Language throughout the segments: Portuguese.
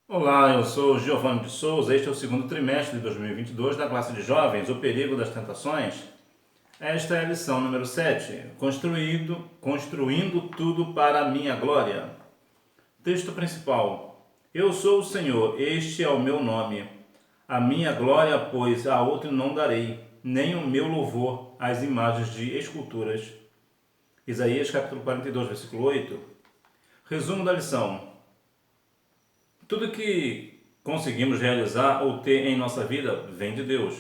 Olá, eu sou Giovanni de Souza. Este é o segundo trimestre de 2022 da classe de jovens, O Perigo das Tentações. Esta é a lição número 7, Construindo tudo para a minha glória. Texto principal: Eu sou o Senhor, este é o meu nome. A minha glória, pois, a outro não darei, nem o meu louvor às imagens de esculturas. Isaías capítulo 42, versículo 8. Resumo da lição: tudo que conseguimos realizar ou ter em nossa vida vem de Deus.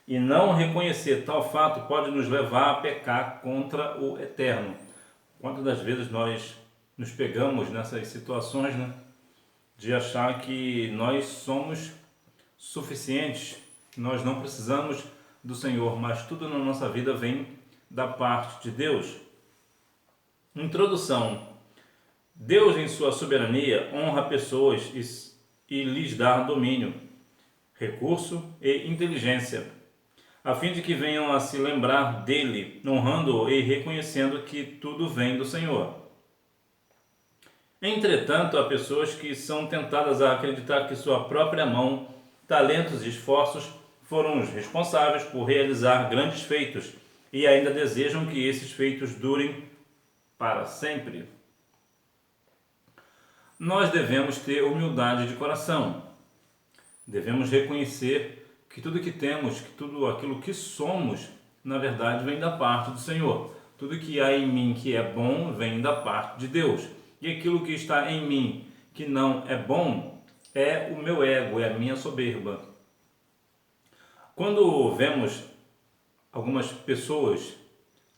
E não reconhecer tal fato pode nos levar a pecar contra o Eterno. Quantas das vezes nós nos pegamos nessas situações, né, de achar que nós somos suficientes, nós não precisamos do Senhor, mas tudo na nossa vida vem da parte de Deus. Introdução: Deus, em sua soberania, honra pessoas e lhes dá domínio, recurso e inteligência, a fim de que venham a se lembrar dele, honrando-o e reconhecendo que tudo vem do Senhor. Entretanto, há pessoas que são tentadas a acreditar que sua própria mão, talentos e esforços foram os responsáveis por realizar grandes feitos e ainda desejam que esses feitos durem para sempre. Nós devemos ter humildade de coração. Devemos reconhecer que tudo que temos, que tudo aquilo que somos, na verdade vem da parte do Senhor. Tudo que há em mim que é bom vem da parte de Deus. E aquilo que está em mim que não é bom é o meu ego, é a minha soberba. Quando vemos algumas pessoas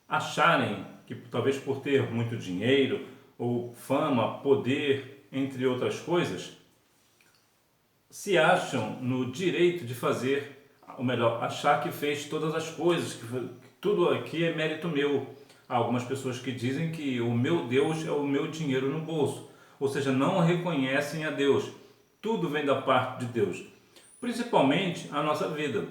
acharem que talvez por ter muito dinheiro ou fama, poder, entre outras coisas, se acham no direito de fazer, ou melhor, achar que fez todas as coisas, que tudo aqui é mérito meu. Há algumas pessoas que dizem que o meu Deus é o meu dinheiro no bolso, ou seja, não reconhecem a Deus. Tudo vem da parte de Deus, principalmente a nossa vida.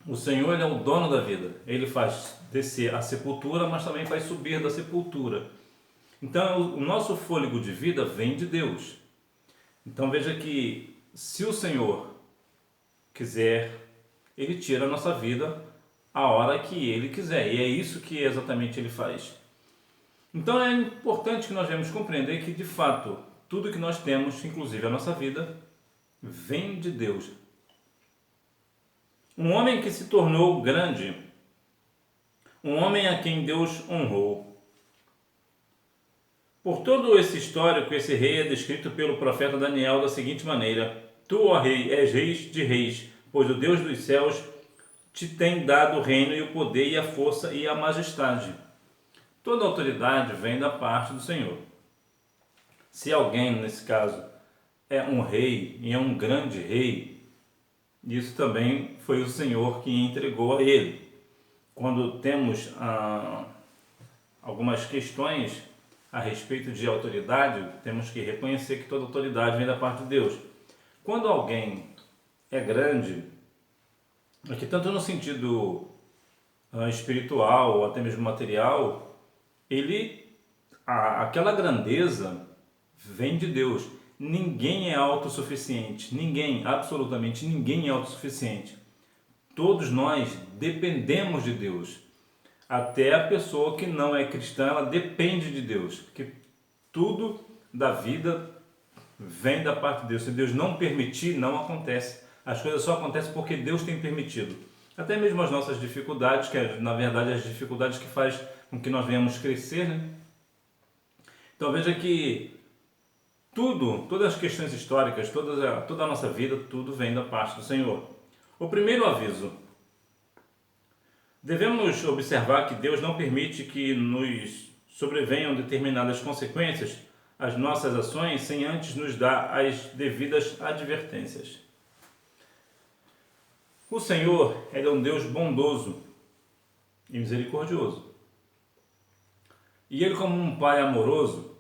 O Senhor, ele é o dono da vida. Ele faz descer a sepultura, mas também faz subir da sepultura. Então, o nosso fôlego de vida vem de Deus. Então, veja que se o Senhor quiser, ele tira a nossa vida a hora que ele quiser. E é isso que exatamente ele faz. Então, é importante que nós devemos compreender que, de fato, tudo que nós temos, inclusive a nossa vida, vem de Deus. Um homem que se tornou grande, um homem a quem Deus honrou. Por todo esse histórico, esse rei é descrito pelo profeta Daniel da seguinte maneira: Tu, ó rei, és rei de reis, pois o Deus dos céus te tem dado o reino e o poder e a força e a majestade. Toda autoridade vem da parte do Senhor. Se alguém, nesse caso, é um rei e é um grande rei, isso também foi o Senhor que entregou a ele. Quando temos algumas questões a respeito de autoridade, temos que reconhecer que toda autoridade vem da parte de Deus. Quando alguém é grande, aqui tanto no sentido espiritual ou até mesmo material, aquela grandeza vem de Deus. Ninguém é autossuficiente, ninguém, absolutamente ninguém é autossuficiente. Todos nós dependemos de Deus. Até a pessoa que não é cristã, ela depende de Deus, porque tudo da vida vem da parte de Deus. Se Deus não permitir, não acontece. As coisas só acontecem porque Deus tem permitido. Até mesmo as nossas dificuldades, que é, na verdade, as dificuldades que faz com que nós venhamos crescer, né? Então veja que todas as questões históricas, toda a nossa vida, tudo vem da parte do Senhor. O primeiro aviso: devemos observar que Deus não permite que nos sobrevenham determinadas consequências às nossas ações sem antes nos dar as devidas advertências. O Senhor, ele é um Deus bondoso e misericordioso. E ele, como um pai amoroso,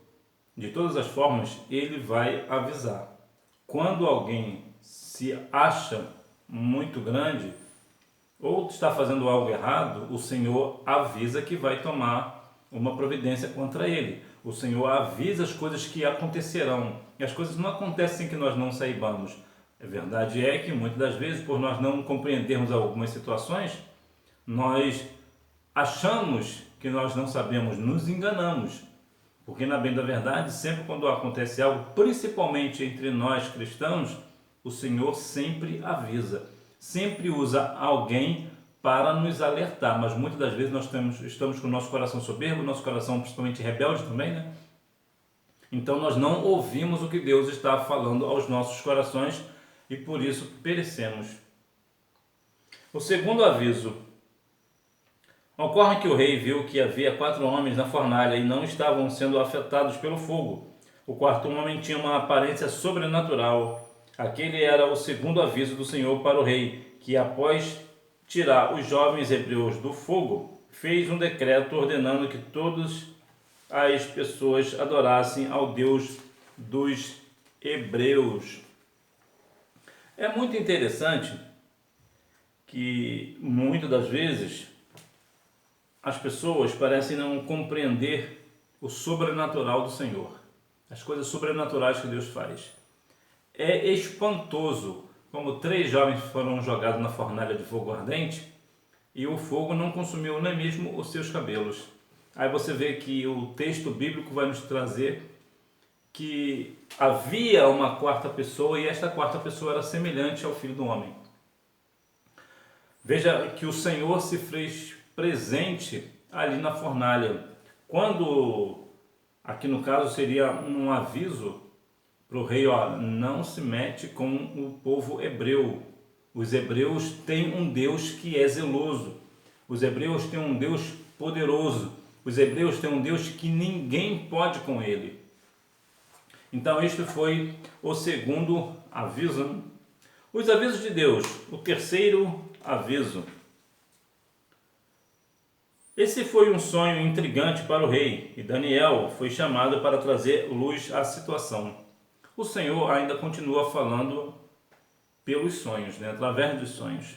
de todas as formas, ele vai avisar. Quando alguém se acha muito grande ou está fazendo algo errado, o Senhor avisa que vai tomar uma providência contra ele. O Senhor avisa as coisas que acontecerão. e as coisas não acontecem sem que nós não saibamos. A verdade é que muitas das vezes, por nós não compreendermos algumas situações, nós achamos que nós não sabemos, nos enganamos. Porque na bem da verdade, sempre quando acontece algo, principalmente entre nós cristãos, o Senhor sempre avisa, sempre usa alguém para nos alertar, mas muitas das vezes nós estamos com o nosso coração soberbo, nosso coração principalmente rebelde também, né? Então nós não ouvimos o que Deus está falando aos nossos corações e por isso perecemos. O segundo aviso. Ocorre que o rei viu que havia 4 homens na fornalha e não estavam sendo afetados pelo fogo. O quarto homem tinha uma aparência sobrenatural. Aquele era o segundo aviso do Senhor para o rei, que após tirar os jovens hebreus do fogo, fez um decreto ordenando que todas as pessoas adorassem ao Deus dos hebreus. É muito interessante que muitas das vezes as pessoas parecem não compreender o sobrenatural do Senhor, as coisas sobrenaturais que Deus faz. É espantoso como 3 jovens foram jogados na fornalha de fogo ardente e o fogo não consumiu nem mesmo os seus cabelos. Aí você vê que o texto bíblico vai nos trazer que havia uma quarta pessoa e esta quarta pessoa era semelhante ao Filho do Homem. Veja que o Senhor se fez presente ali na fornalha. Quando, aqui no caso seria um aviso para o rei, não se mete com o povo hebreu. Os hebreus têm um Deus que é zeloso. Os hebreus têm um Deus poderoso. Os hebreus têm um Deus que ninguém pode com ele. Então este foi o segundo aviso. Os avisos de Deus. O terceiro aviso. Esse foi um sonho intrigante para o rei, e Daniel foi chamado para trazer luz à situação. O Senhor ainda continua falando pelos sonhos, através dos sonhos.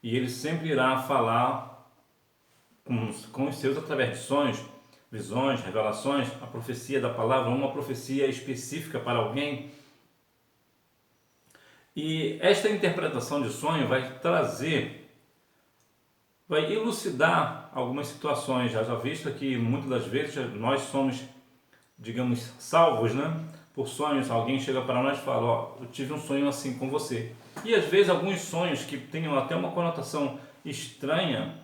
E Ele sempre irá falar com os seus através de sonhos, visões, revelações, a profecia da palavra, uma profecia específica para alguém. E esta interpretação de sonho vai elucidar algumas situações. Já visto que muitas das vezes nós somos, digamos, salvos, por sonhos. Alguém chega para nós e fala, eu tive um sonho assim com você. E às vezes alguns sonhos que tenham até uma conotação estranha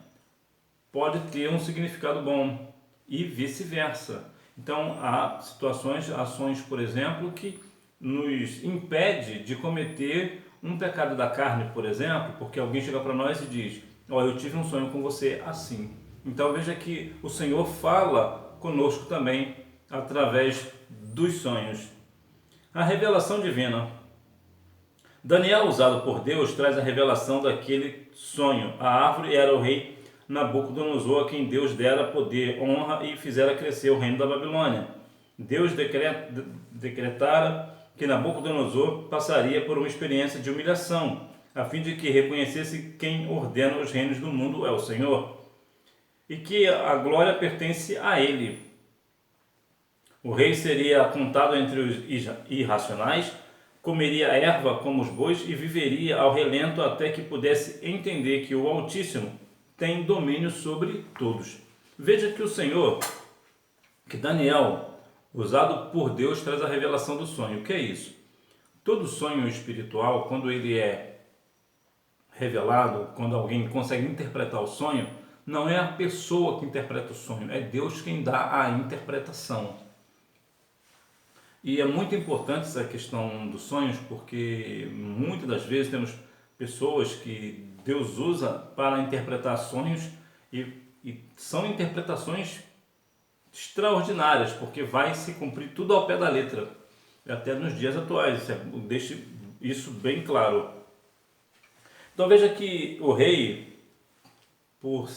pode ter um significado bom e vice-versa. Então há situações, ações, por exemplo, que nos impede de cometer um pecado da carne, por exemplo, porque alguém chega para nós e diz, eu tive um sonho com você assim. Então veja que o Senhor fala conosco também através dos sonhos. A revelação divina. Daniel, usado por Deus, traz a revelação daquele sonho. A árvore era o rei Nabucodonosor, a quem Deus dera poder, honra e fizera crescer o reino da Babilônia. Deus decretara que Nabucodonosor passaria por uma experiência de humilhação, a fim de que reconhecesse quem ordena os reinos do mundo é o Senhor, e que a glória pertence a Ele. O rei seria contado entre os irracionais, comeria erva como os bois e viveria ao relento até que pudesse entender que o Altíssimo tem domínio sobre todos. Veja que o Senhor, que Daniel, usado por Deus, traz a revelação do sonho. O que é isso? Todo sonho espiritual, quando ele é revelado, quando alguém consegue interpretar o sonho, não é a pessoa que interpreta o sonho, é Deus quem dá a interpretação. E é muito importante essa questão dos sonhos, porque muitas das vezes temos pessoas que Deus usa para interpretar sonhos e são interpretações extraordinárias, porque vai se cumprir tudo ao pé da letra, até nos dias atuais, deixe isso bem claro. Então veja que o rei, por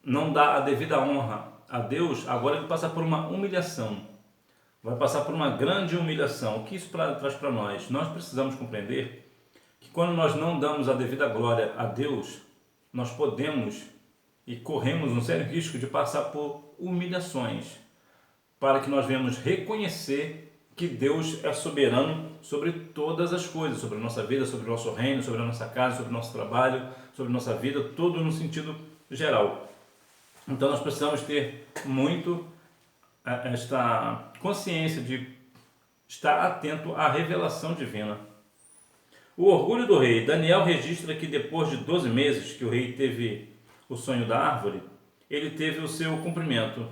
não dar a devida honra a Deus, agora ele passa por uma humilhação, vai passar por uma grande humilhação. O que isso traz para nós? Nós precisamos compreender que quando nós não damos a devida glória a Deus, nós podemos e corremos um sério risco de passar por humilhações. para que nós venhamos reconhecer que Deus é soberano sobre todas as coisas, sobre a nossa vida, sobre o nosso reino, sobre a nossa casa, sobre o nosso trabalho, sobre a nossa vida, tudo no sentido geral. Então nós precisamos ter muito esta consciência de estar atento à revelação divina. O orgulho do rei. Daniel registra que depois de 12 meses que o rei teve o sonho da árvore, ele teve o seu cumprimento.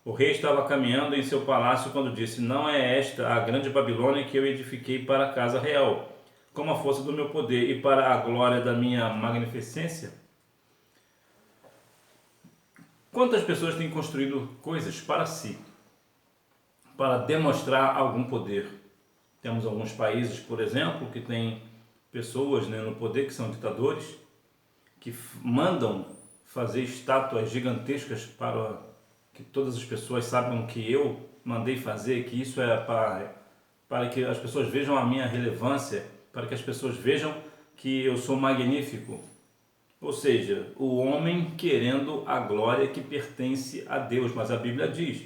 O rei estava caminhando em seu palácio quando disse: não é esta a grande Babilônia que eu edifiquei para a casa real, com a força do meu poder e para a glória da minha magnificência? Quantas pessoas têm construído coisas para si, para demonstrar algum poder? Temos alguns países, por exemplo, que têm pessoas no poder que são ditadores, que mandam fazer estátuas gigantescas para que todas as pessoas saibam que eu mandei fazer, que isso é para que as pessoas vejam a minha relevância, para que as pessoas vejam que eu sou magnífico. Ou seja, o homem querendo a glória que pertence a Deus, mas a Bíblia diz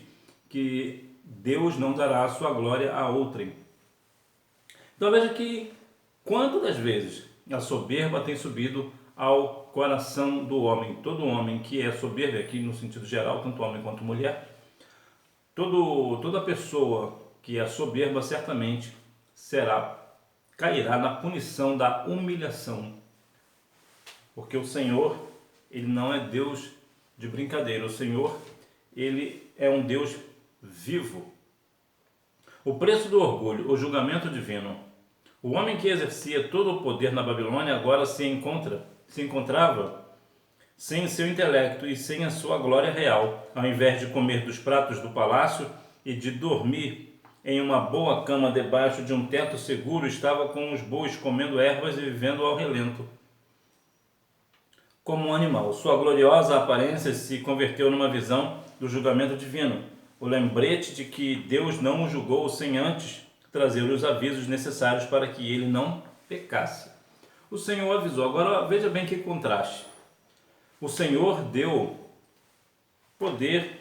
que Deus não dará a sua glória a outrem. Então veja que quantas das vezes a soberba tem subido ao coração do homem. Todo homem que é soberbo, aqui no sentido geral, tanto homem quanto mulher, toda pessoa que é soberba certamente cairá na punição da humilhação. Porque o Senhor, Ele não é Deus de brincadeira. O Senhor, Ele é um Deus vivo. O preço do orgulho, o julgamento divino. O homem que exercia todo o poder na Babilônia agora se encontrava sem seu intelecto e sem a sua glória real. Ao invés de comer dos pratos do palácio e de dormir em uma boa cama debaixo de um teto seguro, estava com os bois comendo ervas e vivendo ao relento, como um animal. Sua gloriosa aparência se converteu numa visão do julgamento divino, o lembrete de que Deus não o julgou sem antes trazer-lhe os avisos necessários para que ele não pecasse. O Senhor avisou. Agora veja bem que contraste. O Senhor deu poder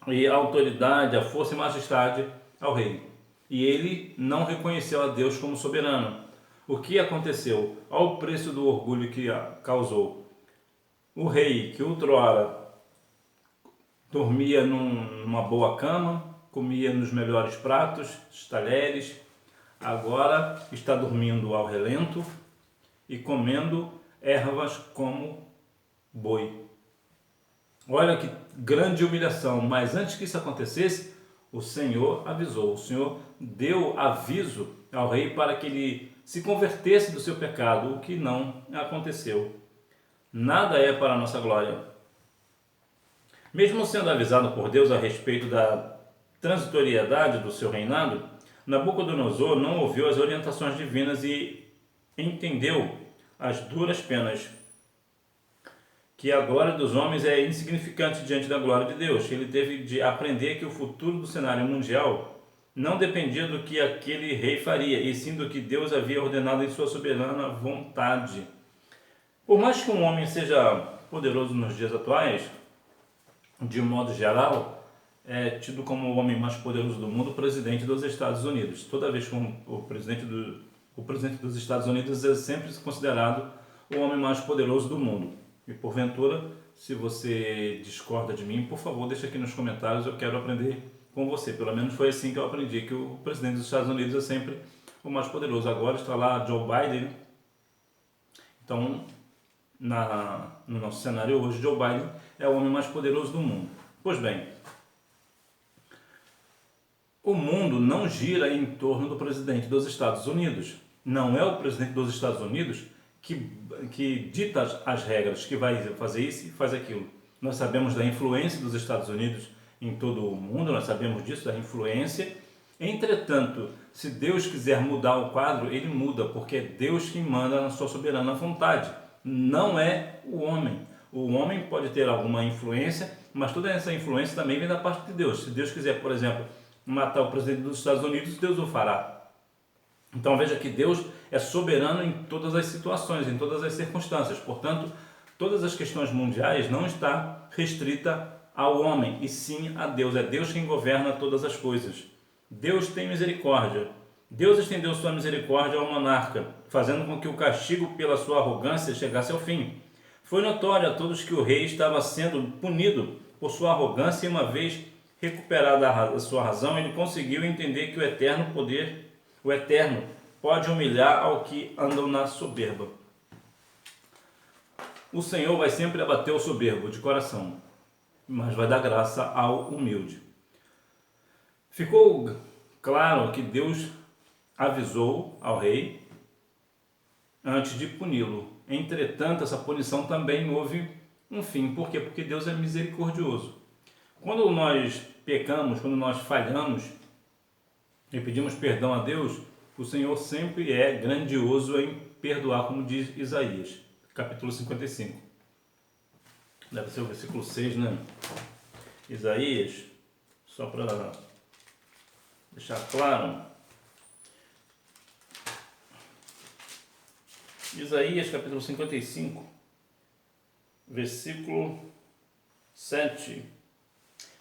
e autoridade, a força e majestade ao rei. E ele não reconheceu a Deus como soberano. O que aconteceu? Olha o preço do orgulho que causou. O rei, que outrora dormia numa boa cama, comia nos melhores pratos, talheres, agora está dormindo ao relento e comendo ervas como boi. Olha que grande humilhação, mas antes que isso acontecesse, o Senhor avisou, o Senhor deu aviso ao rei para que ele se convertesse do seu pecado, o que não aconteceu. Nada é para a nossa glória. Mesmo sendo avisado por Deus a respeito da transitoriedade do seu reinado, Nabucodonosor não ouviu as orientações divinas e entendeu as duras penas, que a glória dos homens é insignificante diante da glória de Deus. Ele teve de aprender que o futuro do cenário mundial não dependia do que aquele rei faria, e sim do que Deus havia ordenado em sua soberana vontade. Por mais que um homem seja poderoso nos dias atuais, de um modo geral, é tido como o homem mais poderoso do mundo, o presidente dos Estados Unidos. Toda vez que o presidente dos Estados Unidos é sempre considerado o homem mais poderoso do mundo. E porventura, se você discorda de mim, por favor, deixa aqui nos comentários, eu quero aprender com você. Pelo menos foi assim que eu aprendi, que o presidente dos Estados Unidos é sempre o mais poderoso. Agora está lá Joe Biden. Então, no nosso cenário hoje, Joe Biden é o homem mais poderoso do mundo. Pois bem, o mundo não gira em torno do presidente dos Estados Unidos. Não é o presidente dos Estados Unidos que dita as regras, que vai fazer isso e faz aquilo. Nós sabemos da influência dos Estados Unidos em todo o mundo, nós sabemos disso, da influência. Entretanto, se Deus quiser mudar o quadro, Ele muda, porque é Deus quem manda na sua soberana vontade, não é o homem. O homem pode ter alguma influência, mas toda essa influência também vem da parte de Deus. Se Deus quiser, por exemplo, matar o presidente dos Estados Unidos, Deus o fará. Então veja que Deus é soberano em todas as situações, em todas as circunstâncias. Portanto, todas as questões mundiais não está restrita ao homem, e sim a Deus. É Deus quem governa todas as coisas. Deus tem misericórdia. Deus estendeu sua misericórdia ao monarca, fazendo com que o castigo pela sua arrogância chegasse ao fim. Foi notório a todos que o rei estava sendo punido por sua arrogância, e uma vez recuperada a sua razão, ele conseguiu entender que o eterno pode humilhar ao que andam na soberba. O Senhor vai sempre abater o soberbo de coração, mas vai dar graça ao humilde. Ficou claro que Deus avisou ao rei antes de puni-lo. Entretanto, essa punição também houve um fim. Por quê? Porque Deus é misericordioso. Quando nós pecamos, quando nós falhamos e pedimos perdão a Deus, o Senhor sempre é grandioso em perdoar, como diz Isaías, capítulo 55. Deve ser o versículo 6, né? Isaías, só para deixar claro. Isaías, capítulo 55, versículo 7.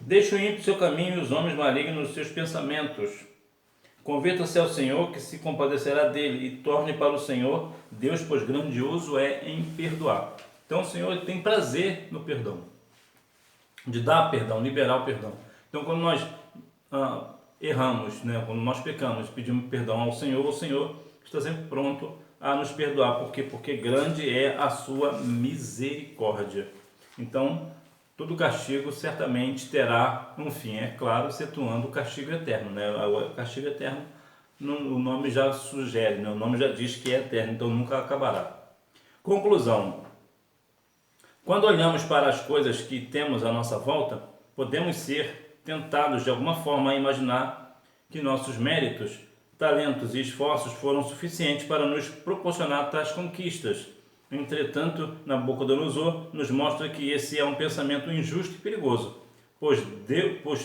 Deixa o ímpio seu caminho e os homens malignos os seus pensamentos. Converta-se ao Senhor, que se compadecerá dele, e torne para o Senhor Deus, pois grandioso é em perdoar. Então o Senhor tem prazer no perdão, de dar perdão, liberar o perdão. Então quando nós erramos, né, quando nós pecamos, pedimos perdão ao Senhor, o Senhor está sempre pronto a nos perdoar. Por quê? Porque grande é a sua misericórdia. Então, todo castigo certamente terá um fim, é claro, excetuando o castigo eterno, né? O castigo eterno, o nome já sugere, né? O nome já diz que é eterno, então nunca acabará. Conclusão. Quando olhamos para as coisas que temos à nossa volta, podemos ser tentados de alguma forma a imaginar que nossos méritos, talentos e esforços foram suficientes para nos proporcionar tais conquistas. Entretanto, Nabucodonosor nos mostra que esse é um pensamento injusto e perigoso, pois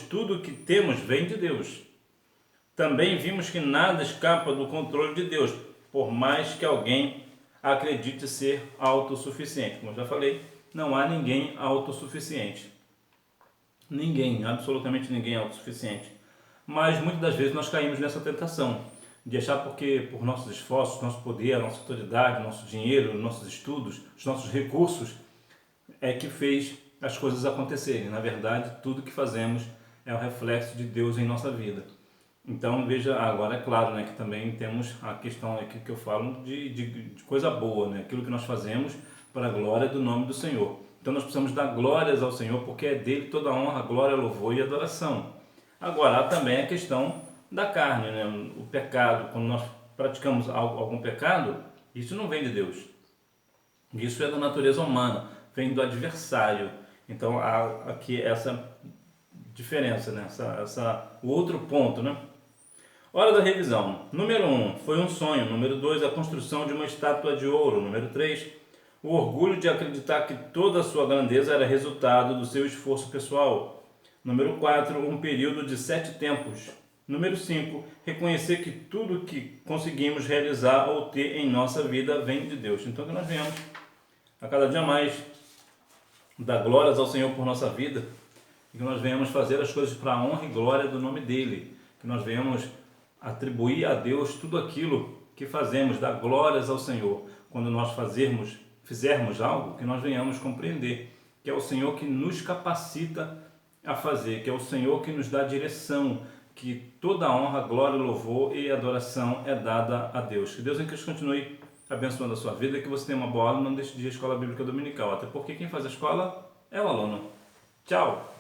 tudo o que temos vem de Deus. Também vimos que nada escapa do controle de Deus, por mais que alguém acredite ser autossuficiente. Como eu já falei, não há ninguém autossuficiente. Ninguém, absolutamente ninguém é autossuficiente. Mas muitas das vezes nós caímos nessa tentação de achar porque por nossos esforços, nosso poder, nossa autoridade, nosso dinheiro, nossos estudos, os nossos recursos é que fez as coisas acontecerem. Na verdade, tudo que fazemos é o reflexo de Deus em nossa vida. Então veja, agora é claro, né, que também temos a questão aqui que eu falo de coisa boa, né, aquilo que nós fazemos para a glória do nome do Senhor. Então nós precisamos dar glórias ao Senhor, porque é dele toda a honra, glória, louvor e adoração. Agora, há também a questão da carne, né? O pecado. Quando nós praticamos algum pecado, isso não vem de Deus. Isso é da natureza humana, vem do adversário. Então, há aqui essa diferença, né? O outro ponto, né? Hora da revisão. Número 1, foi um sonho. Número 2, a construção de uma estátua de ouro. Número 3, o orgulho de acreditar que toda a sua grandeza era resultado do seu esforço pessoal. Número 4, um período de 7 tempos. Número 5, reconhecer que tudo que conseguimos realizar ou ter em nossa vida vem de Deus. Então que nós venhamos a cada dia mais dar glórias ao Senhor por nossa vida, e que nós venhamos fazer as coisas para a honra e glória do nome dEle, que nós venhamos atribuir a Deus tudo aquilo que fazemos, dar glórias ao Senhor. Quando nós fizermos algo, que nós venhamos compreender que é o Senhor que nos capacita a fazer, que é o Senhor que nos dá direção, que toda a honra, glória, louvor e adoração é dada a Deus. Que Deus em Cristo continue abençoando a sua vida, que você tenha uma boa aula, não deixe de ir à Escola Bíblica Dominical, até porque quem faz a escola é o aluno. Tchau!